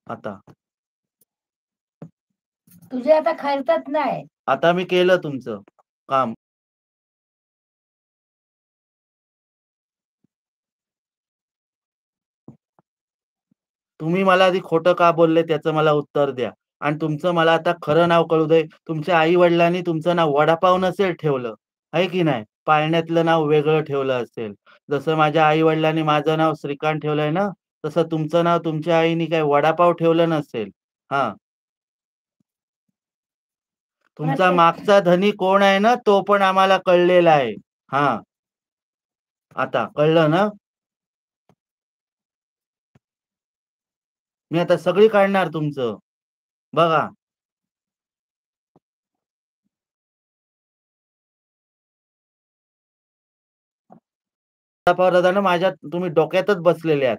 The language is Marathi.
आता तुझे आता खर्चत नाही. आता मी केलं तुमचं काम. तुम्ही मला आधी खोटं का बोलले त्याचं मला उत्तर द्या. आणि तुमचं मला आता खरं नाव कळू दे. तुमच्या आई वडिलांनी तुमचं नाव वडापाव नसेल ठेवलं, आहे की नाही? पाळण्यातलं नाव वेगळं ठेवलं असेल. जसं माझ्या आई वडिलांनी माझं नाव श्रीकांत ठेवलंय ना, तसं तुमचं नाव तुमच्या आईनी काय वडापाव ठेवलं नसेल. हा, तुमचा मागचा धनी कोण आहे ना, तो पण आम्हाला कळलेला आहे. हा, आता कळलं ना? मी आता सगळी काढणार तुमचं, बघा. वडापाव दादा ना, माझ्या तुम्ही डोक्यातच बसलेले आहात.